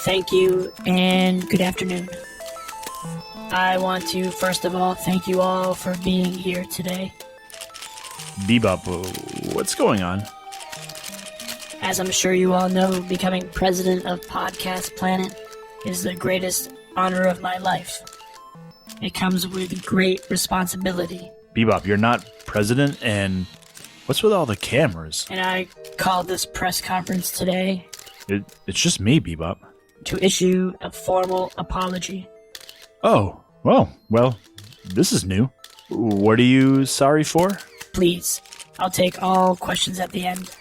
Thank you, and good afternoon. I want to, first of all, thank you all for being here today. Bebop, what's going on? As I'm sure you all know, becoming president of Podcast Planet is the greatest honor of my life. It comes with great responsibility. Bebop, you're not president, and what's with all the cameras? And I called this press conference today It's just me, Bebop. to issue a formal apology. Oh, well, this is new. What are you sorry for? Please, I'll take all questions at the end.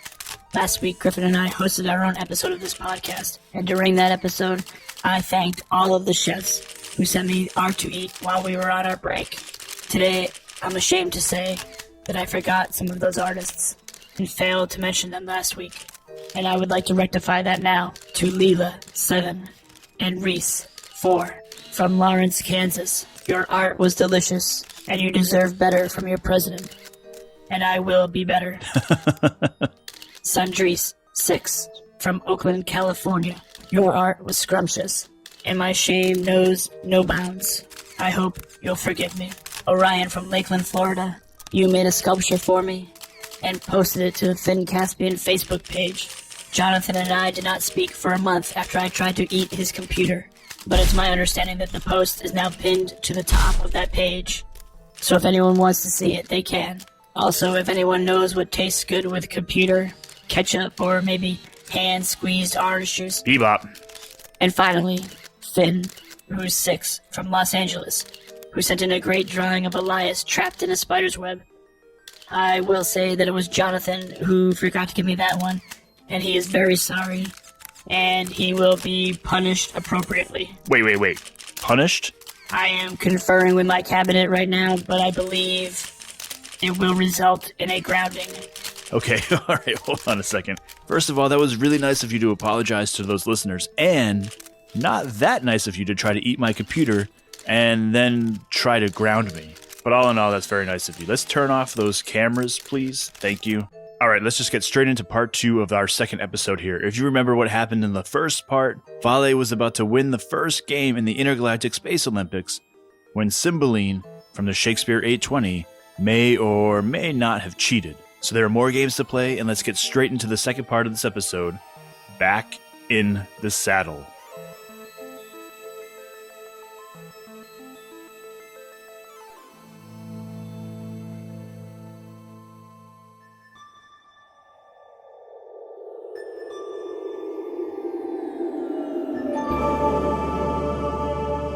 Last week, Griffin and I hosted our own episode of this podcast, and during that episode, I thanked all of the chefs who sent me art to eat while we were on our break. Today, I'm ashamed to say that I forgot some of those artists and failed to mention them last week, and I would like to rectify that now to Leela, 7, and Reese, 4, from Lawrence, Kansas. Your art was delicious, and you deserve better from your president. And I will be better. Sundreese, 6, from Oakland, California. Your art was scrumptious, and my shame knows no bounds. I hope you'll forgive me. Orion from Lakeland, Florida. You made a sculpture for me and posted it to the Thin Caspian Facebook page. Jonathan and I did not speak for a month after I tried to eat his computer, but it's my understanding that the post is now pinned to the top of that page. So if anyone wants to see it, they can. Also, if anyone knows what tastes good with computer, ketchup, or maybe hand-squeezed orange juice. Bebop. And finally, Finn, who's 6, from Los Angeles, who sent in a great drawing of Elias trapped in a spider's web. I will say that it was Jonathan who forgot to give me that one, and he is very sorry, and he will be punished appropriately. Wait. Punished? I am conferring with my cabinet right now, but I believe it will result in a grounding. Okay, alright, hold on a second. First of all, that was really nice of you to apologize to those listeners, and not that nice of you to try to eat my computer and then try to ground me. But all in all, that's very nice of you. Let's turn off those cameras, please. Thank you. Alright, let's just get straight into part 2 of our second episode here. If you remember what happened in the first part, Vale was about to win the first game in the Intergalactic Space Olympics when Cymbeline from the Shakespeare 820 may or may not have cheated. So there are more games to play, and let's get straight into the second part of this episode, Back in the Saddle.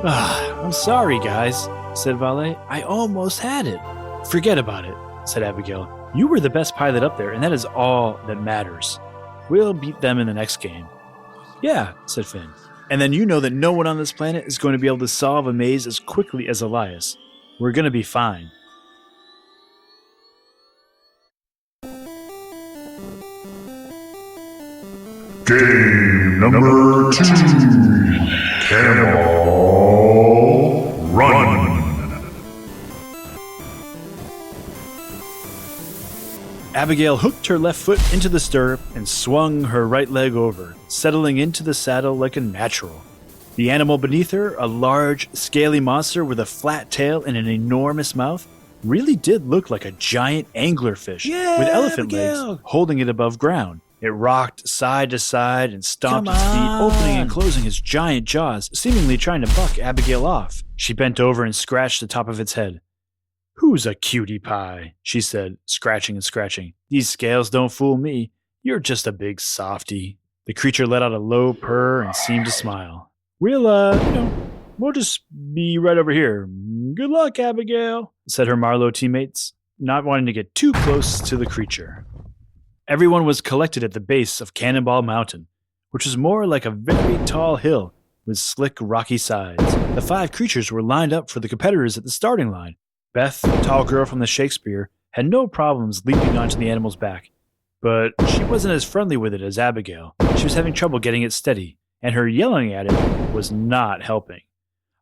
I'm sorry, guys, said Vale. I almost had it. Forget about it, said Abigail. You were the best pilot up there, and that is all that matters. We'll beat them in the next game. Yeah, said Finn. And then you know that no one on this planet is going to be able to solve a maze as quickly as Elias. We're going to be fine. Game number 2. Cannonball Run. Abigail hooked her left foot into the stirrup and swung her right leg over, settling into the saddle like a natural. The animal beneath her, a large, scaly monster with a flat tail and an enormous mouth, really did look like a giant anglerfish with elephant legs holding it above ground. It rocked side to side and stomped its feet, opening and closing its giant jaws, seemingly trying to buck Abigail off. She bent over and scratched the top of its head. Who's a cutie pie? She said, scratching and scratching. These scales don't fool me. You're just a big softy. The creature let out a low purr and seemed to smile. We'll just be right over here. Good luck, Abigail, said her Marlowe teammates, not wanting to get too close to the creature. Everyone was collected at the base of Cannonball Mountain, which was more like a very tall hill with slick, rocky sides. The 5 creatures were lined up for the competitors at the starting line. Beth, the tall girl from the Shakespeare, had no problems leaping onto the animal's back, but she wasn't as friendly with it as Abigail. She was having trouble getting it steady, and her yelling at it was not helping.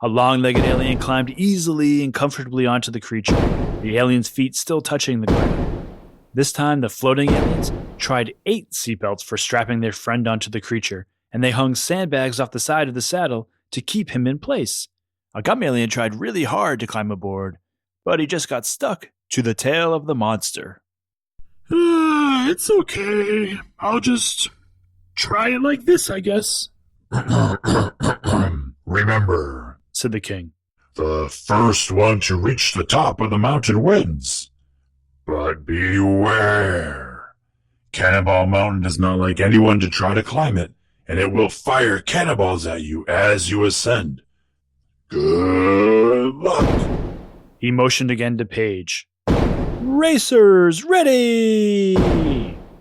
A long-legged alien climbed easily and comfortably onto the creature, the alien's feet still touching the ground. This time, the floating aliens tried 8 seatbelts for strapping their friend onto the creature, and they hung sandbags off the side of the saddle to keep him in place. A gum alien tried really hard to climb aboard, but he just got stuck to the tail of the monster. It's okay. I'll just try it like this, I guess. Remember, said the king. the first one to reach the top of the mountain wins. But beware. Cannonball Mountain does not like anyone to try to climb it, and it will fire cannonballs at you as you ascend. Good luck. He motioned again to Paige. Racers, ready!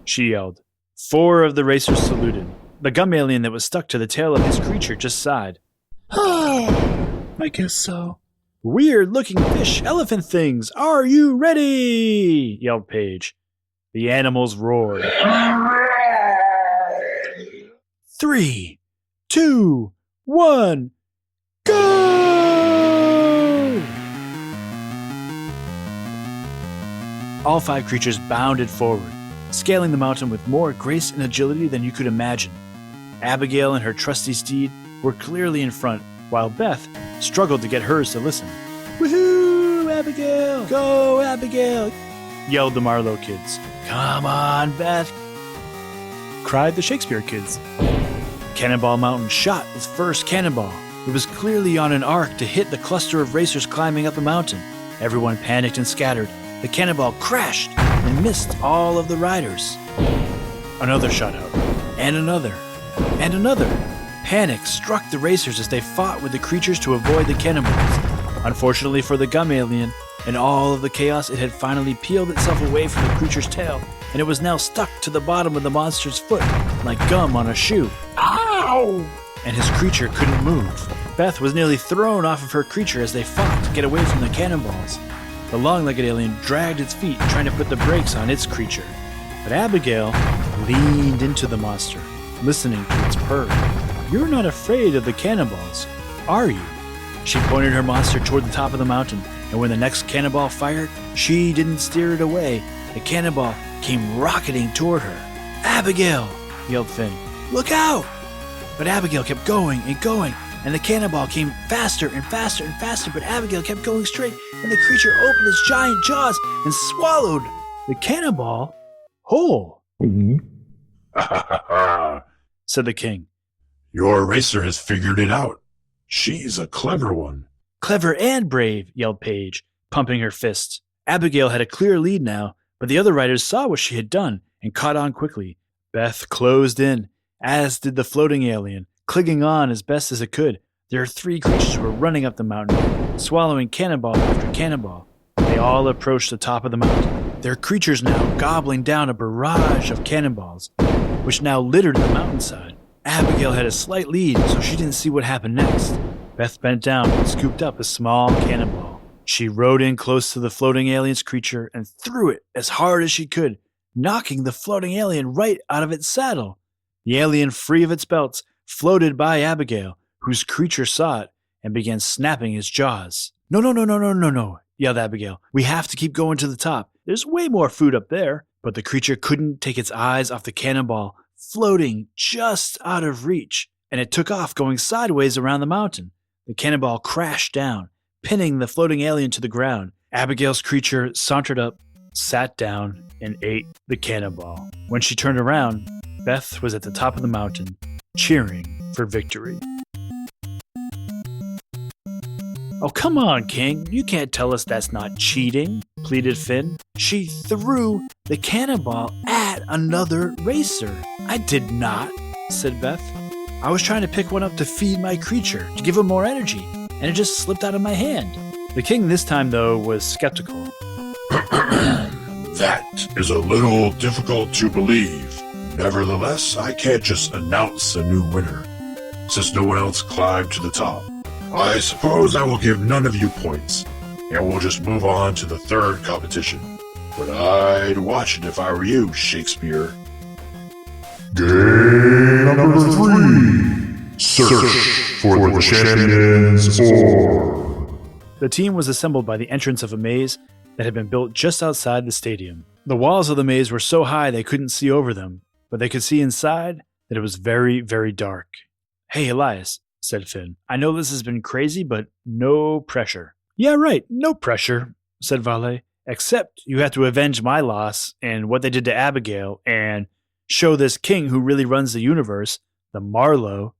She yelled. 4 of the racers saluted. The gum alien that was stuck to the tail of his creature just sighed. I guess so. Weird-looking fish, elephant things, are you ready? Yelled Paige. The animals roared. 3, 2, 1, go! All 5 creatures bounded forward, scaling the mountain with more grace and agility than you could imagine. Abigail and her trusty steed were clearly in front, while Beth struggled to get hers to listen. Woohoo, Abigail! Go, Abigail! Yelled the Marlowe kids. Come on, Beth! Cried the Shakespeare kids. Cannonball Mountain shot its first cannonball. It was clearly on an arc to hit the cluster of racers climbing up the mountain. Everyone panicked and scattered. The cannonball crashed and missed all of the riders. Another shot out, and another, and another. Panic struck the racers as they fought with the creatures to avoid the cannonballs. Unfortunately for the gum alien, in all of the chaos, it had finally peeled itself away from the creature's tail, and it was now stuck to the bottom of the monster's foot, like gum on a shoe. Ow! And his creature couldn't move. Beth was nearly thrown off of her creature as they fought to get away from the cannonballs. The long-legged alien dragged its feet, trying to put the brakes on its creature. But Abigail leaned into the monster, listening to its purr. You're not afraid of the cannonballs, are you? She pointed her monster toward the top of the mountain, and when the next cannonball fired, she didn't steer it away. The cannonball came rocketing toward her. Abigail! Yelled Finn. Look out! But Abigail kept going and going, and the cannonball came faster and faster and faster, but Abigail kept going straight, and the creature opened its giant jaws and swallowed the cannonball whole. Said the king. Your racer has figured it out. She's a clever one. Clever and brave, yelled Paige, pumping her fists. Abigail had a clear lead now, but the other riders saw what she had done and caught on quickly. Beth closed in, as did the floating alien, clinging on as best as it could. There 3 creatures were running up the mountain, swallowing cannonball after cannonball. They all approached the top of the mountain, their creatures now gobbling down a barrage of cannonballs, which now littered the mountainside. Abigail had a slight lead, so she didn't see what happened next. Beth bent down and scooped up a small cannonball. She rode in close to the floating alien's creature and threw it as hard as she could, knocking the floating alien right out of its saddle. The alien, free of its belts, floated by Abigail, whose creature saw it and began snapping his jaws. No, yelled Abigail. We have to keep going to the top. There's way more food up there. But the creature couldn't take its eyes off the cannonball, floating just out of reach, and it took off going sideways around the mountain. The cannonball crashed down, pinning the floating alien to the ground. Abigail's creature sauntered up, sat down, and ate the cannonball. When she turned around, Beth was at the top of the mountain, cheering for victory. Oh, come on, King. You can't tell us that's not cheating, pleaded Finn. She threw the cannonball at another racer. I did not, said Beth. I was trying to pick one up to feed my creature, to give him more energy, and it just slipped out of my hand. The king this time, though, was skeptical. That is a little difficult to believe. Nevertheless, I can't just announce a new winner, since no one else climbed to the top. I suppose I will give none of you points, and we'll just move on to the 3rd competition. But I'd watch it if I were you, Shakespeare. Game number 3. Search for the champion's orb. The team was assembled by the entrance of a maze that had been built just outside the stadium. The walls of the maze were so high they couldn't see over them, but they could see inside that it was very, very dark. "Hey, Elias," said Finn. "I know this has been crazy, but no pressure." "Yeah, right, no pressure," said Valet. "Except you have to avenge my loss and what they did to Abigail and show this king who really runs the universe, the Marlowe.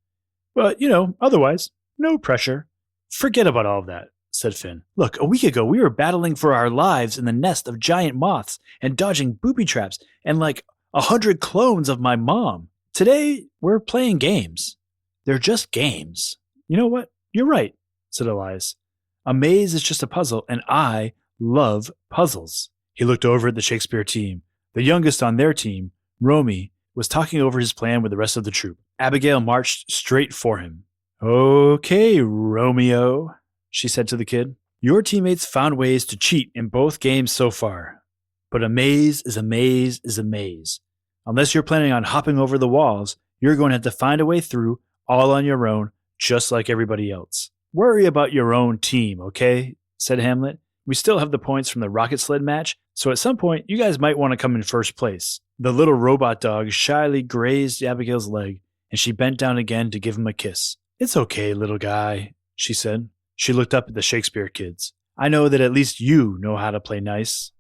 But, otherwise, no pressure." "Forget about all of that," said Finn. "Look, a week ago we were battling for our lives in the nest of giant moths and dodging booby traps and like 100 clones of my mom. Today, we're playing games. They're just games." "You know what? You're right," said Elias. "A maze is just a puzzle, and I love puzzles." He looked over at the Shakespeare team. The youngest on their team, Romy, was talking over his plan with the rest of the troop. Abigail marched straight for him. "Okay, Romeo," she said to the kid. "Your teammates found ways to cheat in both games so far. But a maze is a maze is a maze. Unless you're planning on hopping over the walls, you're going to have to find a way through all on your own, just like everybody else. Worry about your own team, okay?" said Hamlet. "We still have the points from the rocket sled match, so at some point you guys might want to come in first place." The little robot dog shyly grazed Abigail's leg, and she bent down again to give him a kiss. "It's okay, little guy," she said. She looked up at the Shakespeare kids. "I know that at least you know how to play nice."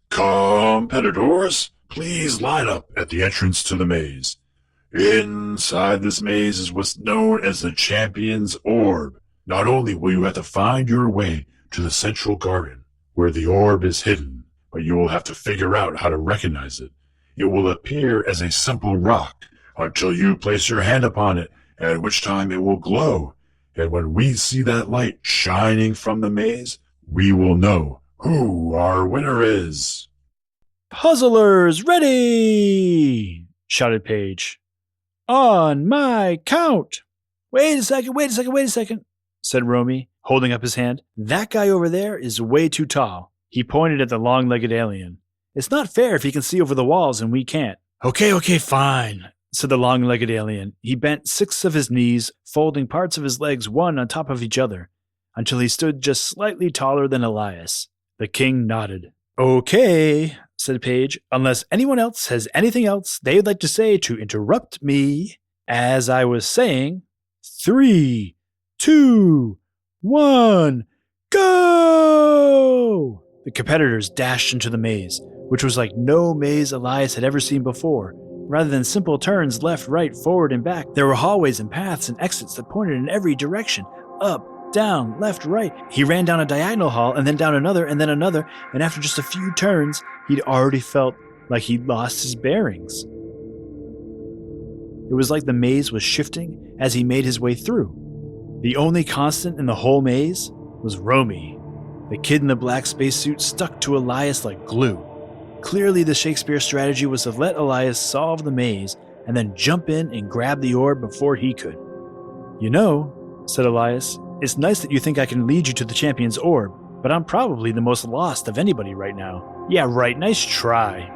Competitors, please line up at the entrance to the maze. Inside this maze is what's known as the Champion's Orb. Not only will you have to find your way to the central garden, where the orb is hidden, but you will have to figure out how to recognize it. It will appear as a simple rock until you place your hand upon it, at which time it will glow. And when we see that light shining from the maze, we will know who our winner is. "Puzzlers, ready!" shouted Paige. "On my count!" Wait a second, said Romy, holding up his hand. "That guy over there is way too tall." He pointed at the long-legged alien. "It's not fair if he can see over the walls and we can't." Okay, fine, said the long-legged alien. He bent 6 of his knees, folding parts of his legs one on top of each other, until he stood just slightly taller than Elias. The king nodded. "Okay," said Paige, "unless anyone else has anything else they'd like to say to interrupt me. As I was saying, 3, 2, 1, go!" The competitors dashed into the maze, which was like no maze Elias had ever seen before. Rather than simple turns left, right, forward, and back, there were hallways and paths and exits that pointed in every direction. Up, down, left, right. He ran down a diagonal hall and then down another and then another, and after just a few turns, he'd already felt like he'd lost his bearings. It was like the maze was shifting as he made his way through. The only constant in the whole maze was Romy. The kid in the black spacesuit stuck to Elias like glue. Clearly the Shakespeare strategy was to let Elias solve the maze and then jump in and grab the orb before he could. "You know," said Elias, "it's nice that you think I can lead you to the Champion's Orb, but I'm probably the most lost of anybody right now." "Yeah, right, nice try,"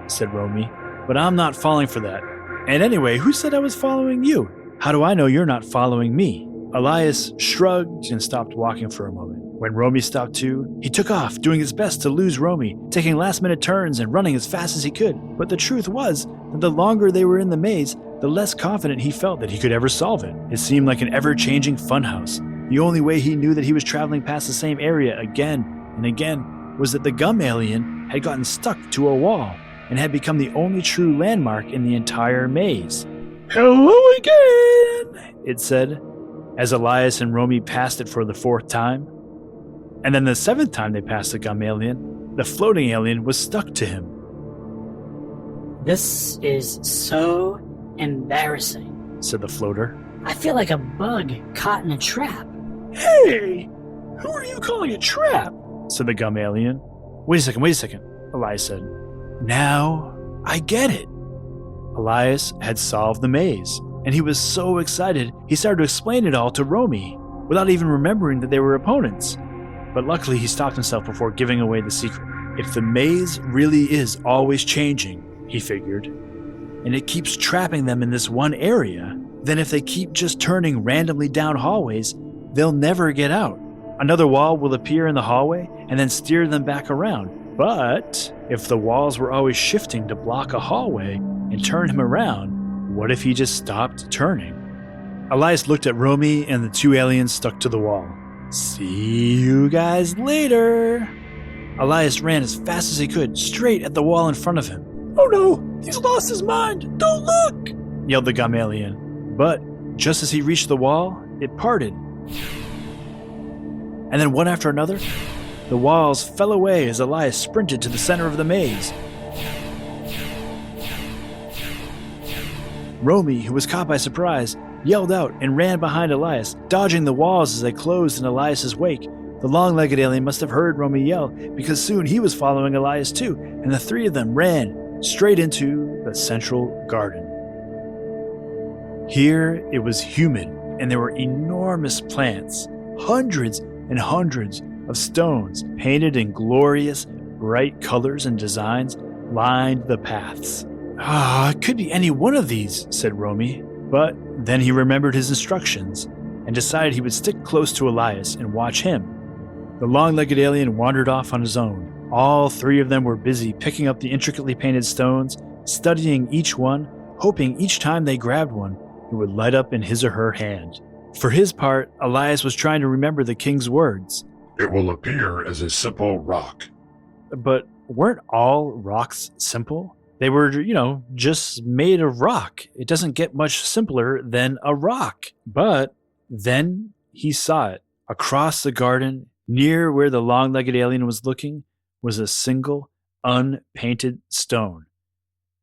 said Romy, "but I'm not falling for that. And anyway, who said I was following you? How do I know you're not following me?" Elias shrugged and stopped walking for a moment. When Romy stopped too, he took off, doing his best to lose Romy, taking last-minute turns and running as fast as he could. But the truth was that the longer they were in the maze, the less confident he felt that he could ever solve it. It seemed like an ever-changing funhouse. The only way he knew that he was traveling past the same area again and again was that the gum alien had gotten stuck to a wall and had become the only true landmark in the entire maze. "Hello again," it said, as Elias and Romy passed it for the 4th time. And then the 7th time they passed the gum alien, the floating alien was stuck to him. "This is so embarrassing," said the floater. "I feel like a bug caught in a trap." "Hey, who are you calling a trap?" said the gum alien. Wait a second, Elias said. "Now I get it." Elias had solved the maze, and he was so excited he started to explain it all to Romy, without even remembering that they were opponents. But luckily he stopped himself before giving away the secret. If the maze really is always changing, he figured, and it keeps trapping them in this one area, then if they keep just turning randomly down hallways, they'll never get out. Another wall will appear in the hallway and then steer them back around. But if the walls were always shifting to block a hallway, and turn him around, what if he just stopped turning? Elias looked at Romy and the two aliens stuck to the wall. See you guys later. Elias ran as fast as he could, straight at the wall in front of him. Oh no, he's lost his mind. Don't look, yelled the gum alien. But just as he reached the wall, it parted. And then one after another, the walls fell away as Elias sprinted to the center of the maze. Romy, who was caught by surprise, yelled out and ran behind Elias, dodging the walls as they closed in Elias's wake. The long-legged alien must have heard Romy yell, because soon he was following Elias too, and the three of them ran straight into the central garden. Here it was humid, and there were enormous plants. Hundreds and hundreds of stones, painted in glorious, bright colors and designs, lined the paths. It could be any one of these, said Romy. But then he remembered his instructions and decided he would stick close to Elias and watch him. The long-legged alien wandered off on his own. All three of them were busy picking up the intricately painted stones, studying each one, hoping each time they grabbed one, it would light up in his or her hand. For his part, Elias was trying to remember the king's words. It will appear as a simple rock. But weren't all rocks simple? They were, just made of rock. It doesn't get much simpler than a rock. But then he saw it. Across the garden, near where the long-legged alien was looking, was a single, unpainted stone.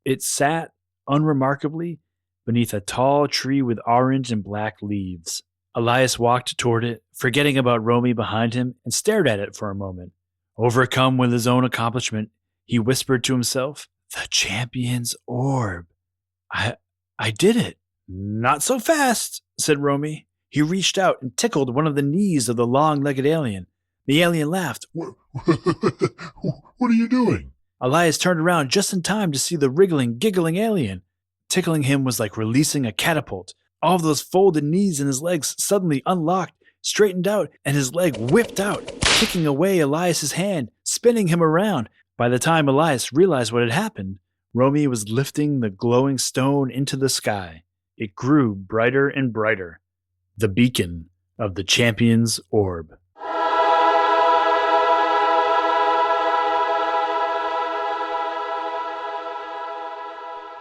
It sat, unremarkably, beneath a tall tree with orange and black leaves. Elias walked toward it, forgetting about Romy behind him, and stared at it for a moment. Overcome with his own accomplishment, he whispered to himself, "The champion's orb. I did it." "Not so fast," said Romy. He reached out and tickled one of the knees of the long-legged alien. The alien laughed. What are you doing? Elias turned around just in time to see the wriggling, giggling alien. Tickling him was like releasing a catapult. All of those folded knees in his legs suddenly unlocked, straightened out, and his leg whipped out, kicking away Elias's hand, spinning him around. By the time Elias realized what had happened, Romy was lifting the glowing stone into the sky. It grew brighter and brighter. The beacon of the champion's orb.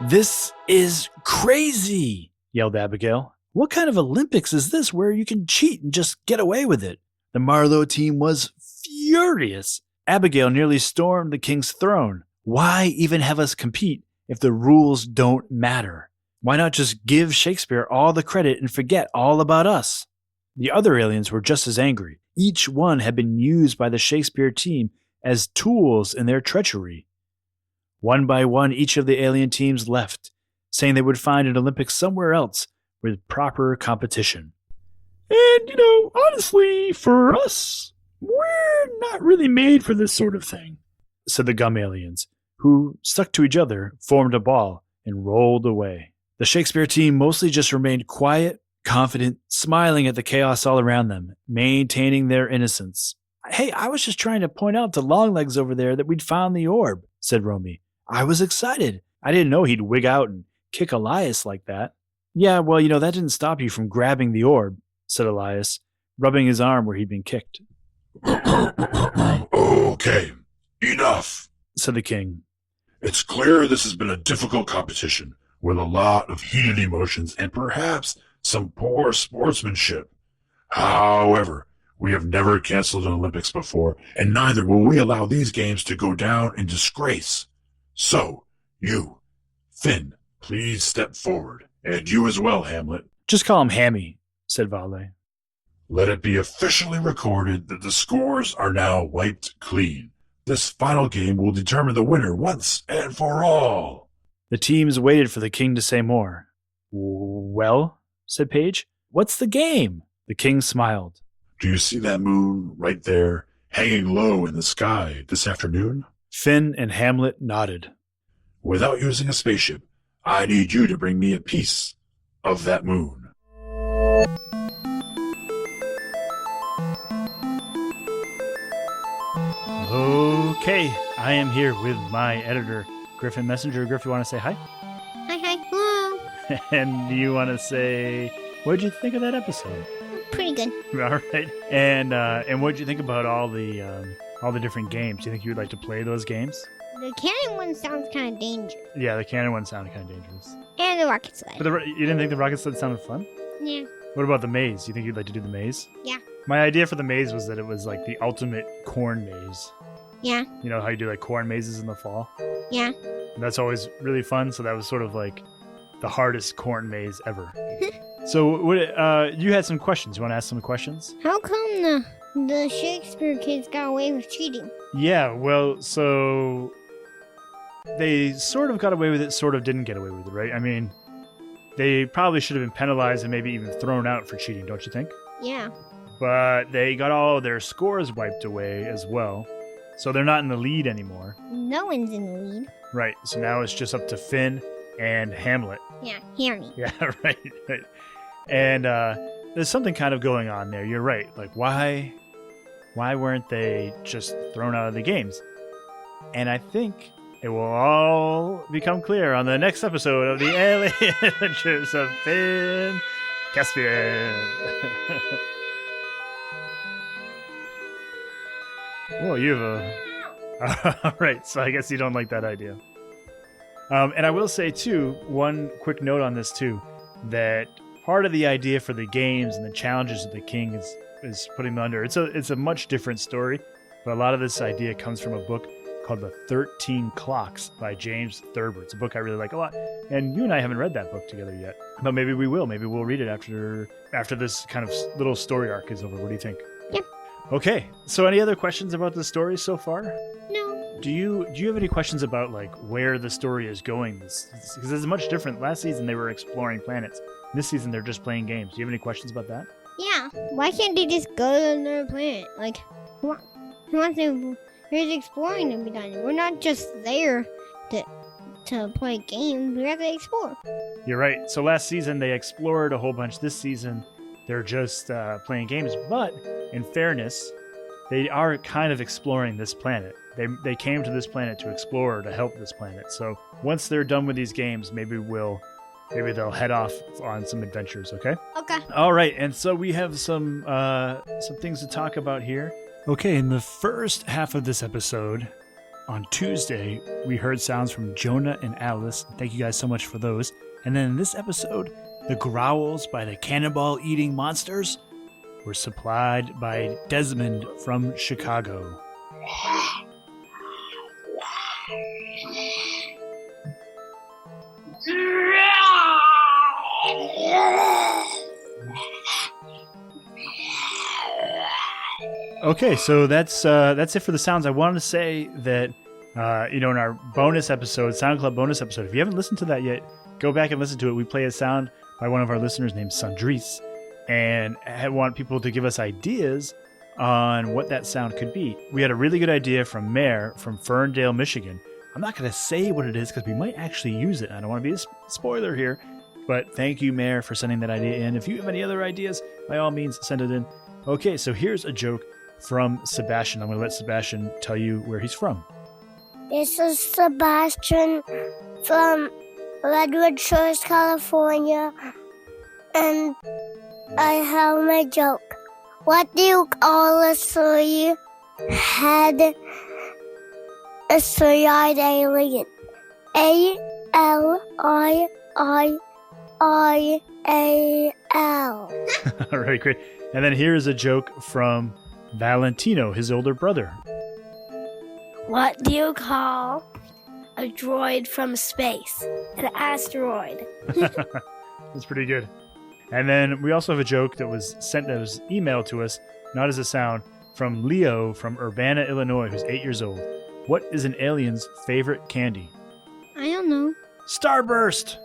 "This is crazy," yelled Abigail. "What kind of Olympics is this where you can cheat and just get away with it?" The Marlowe team was furious. Abigail nearly stormed the king's throne. Why even have us compete if the rules don't matter? Why not just give Shakespeare all the credit and forget all about us? The other aliens were just as angry. Each one had been used by the Shakespeare team as tools in their treachery. One by one, each of the alien teams left, saying they would find an Olympics somewhere else with proper competition. And, honestly, for us, we're not really made for this sort of thing, said the gum aliens, who, stuck to each other, formed a ball and rolled away. The Shakespeare team mostly just remained quiet, confident, smiling at the chaos all around them, maintaining their innocence. "Hey, I was just trying to point out to Longlegs over there that we'd found the orb," said Romy. "I was excited. I didn't know he'd wig out and kick Elias like that." "Yeah, well, that didn't stop you from grabbing the orb," said Elias, rubbing his arm where he'd been kicked. Okay, enough, said the king. "It's clear this has been a difficult competition, with a lot of heated emotions and perhaps some poor sportsmanship. However, we have never canceled an Olympics before, and neither will we allow these games to go down in disgrace. So, you, Finn, please step forward, and you as well, Hamlet." "Just call him Hammy," said Vale. "Let it be officially recorded that the scores are now wiped clean. This final game will determine the winner once and for all." The teams waited for the king to say more. "Well," said Paige, "what's the game?" The king smiled. "Do you see that moon right there, hanging low in the sky this afternoon?" Finn and Hamlet nodded. "Without using a spaceship, I need you to bring me a piece of that moon." Okay, I am here with my editor, Griffin Messenger. Griff, you want to say hi? And do you want to say, what did you think of that episode? Pretty good. All right. And what did you think about all the different games? Do you think you would like to play those games? The cannon one sounds kind of dangerous. Yeah, the cannon one sounded kind of dangerous. And the rocket sled. But you didn't think the rocket sled sounded fun? Yeah. What about the maze? You think you'd like to do the maze? Yeah. My idea for the maze was that it was like the ultimate corn maze. Yeah. You know how you do like corn mazes in the fall? Yeah. That's always really fun. So that was sort of like the hardest corn maze ever. So you had some questions. You want to ask some questions? How come the Shakespeare kids got away with cheating? Yeah, well, so they sort of got away with it, sort of didn't get away with it, right? I mean, they probably should have been penalized and maybe even thrown out for cheating, don't you think? Yeah. But they got all their scores wiped away as well. So they're not in the lead anymore. No one's in the lead. Right, so now it's just up to Finn and Hamlet. Yeah, Harry. Yeah, right. And there's something kind of going on there. You're right. Like, why weren't they just thrown out of the games? And I think it will all become clear on the next episode of the Alien Adventures of Finn Caspian. Whoa, you have a... All right, so I guess you don't like that idea. And I will say, too, one quick note on this, too, that part of the idea for the games and the challenges that the king is putting them under, it's a much different story, but a lot of this idea comes from a book called The 13 Clocks by James Thurber. It's a book I really like a lot, and you and I haven't read that book together yet, but maybe we will. Maybe we'll read it after this kind of little story arc is over. What do you think? Yep. Okay, so any other questions about the story so far? No. Do you have any questions about like where the story is going? Because it's much different. Last season they were exploring planets. This season they're just playing games. Do you have any questions about that? Yeah. Why can't they just go to another planet? Like, who wants to? There's exploring to be done. We're not just there to play games. We have to explore. You're right. So last season they explored a whole bunch. This season they're just playing games. But in fairness, they are kind of exploring this planet. They came to this planet to explore, to help this planet. So once they're done with these games, maybe they'll head off on some adventures, okay? Okay. All right, and so we have some things to talk about here. Okay, in the first half of this episode, on Tuesday, we heard sounds from Jonah and Alice. Thank you guys so much for those. And then in this episode, the growls by the cannonball-eating monsters were supplied by Desmond from Chicago. Okay, so that's it for the sounds. I wanted to say that in our bonus episode, Sound Club bonus episode, if you haven't listened to that yet, go back and listen to it. We play a sound by one of our listeners named Sandris, and I want people to give us ideas on what that sound could be. We had a really good idea from Mare from Ferndale, Michigan. I'm not going to say what it is because we might actually use it. I don't want to be a spoiler here, but thank you, Mare, for sending that idea in. If you have any other ideas, by all means, send it in. Okay, so here's a joke from Sebastian. I'm going to let Sebastian tell you where he's from. This is Sebastian from Redwood Shores, California, and I have my joke. What do you call a three-eyed alien? A-L-I-I-I-A-L. All right, great. And then here's a joke from Valentino, his older brother. What do you call a droid from space? An asteroid. That's pretty good. And then we also have a joke that was emailed to us, not as a sound, from Leo from Urbana, Illinois, who's 8 years old. What is an alien's favorite candy? I don't know. Starburst!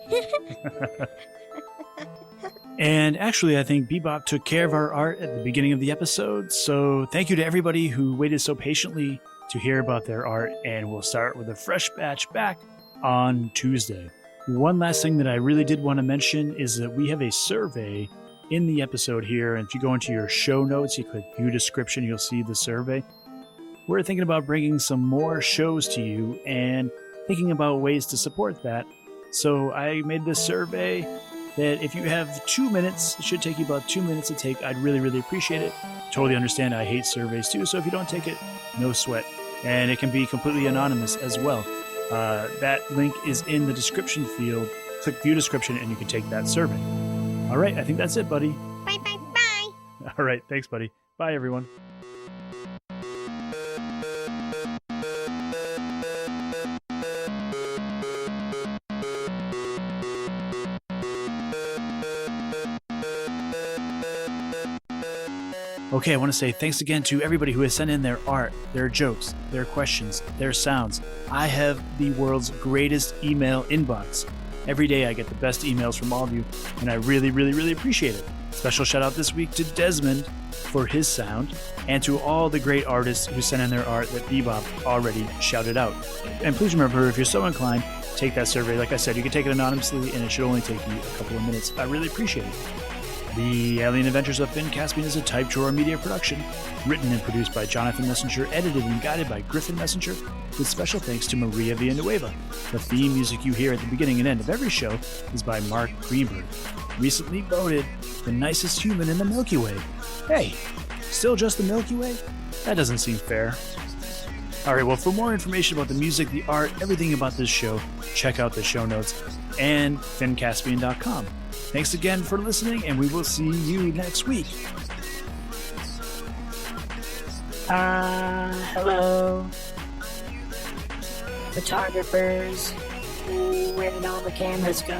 And actually, I think Bebop took care of our art at the beginning of the episode, so thank you to everybody who waited so patiently to hear about their art, and we'll start with a fresh batch back on Tuesday. One last thing that I really did want to mention is that we have a survey in the episode here, and if you go into your show notes, you click view description, you'll see the survey. We're thinking about bringing some more shows to you and thinking about ways to support that. So I made this survey that if you have 2 minutes, it should take you about 2 minutes to take. I'd really, really appreciate it. Totally understand. I hate surveys too. So if you don't take it, no sweat. And it can be completely anonymous as well. That link is in the description field. Click view description and you can take that survey. All right. I think that's it, buddy. Bye, bye, bye. All right. Thanks, buddy. Bye, everyone. Okay, I want to say thanks again to everybody who has sent in their art, their jokes, their questions, their sounds. I have the world's greatest email inbox. Every day I get the best emails from all of you, and I really, really, really appreciate it. Special shout out this week to Desmond for his sound, and to all the great artists who sent in their art that Bebop already shouted out. And please remember, if you're so inclined, take that survey. Like I said, you can take it anonymously, and it should only take you a couple of minutes. I really appreciate it. The Alien Adventures of Finn Caspian is a Type Drawer media production, written and produced by Jonathan Messenger, edited and guided by Griffin Messenger, with special thanks to Maria Villanueva. The theme music you hear at the beginning and end of every show is by Mark Greenberg, recently voted the nicest human in the Milky Way. Hey, still just the Milky Way? That doesn't seem fair. Alright, well, for more information about the music, the art, everything about this show, check out the show notes and finncaspian.com. Thanks again for listening, and we will see you next week. Hello. Photographers. Where did all the cameras go?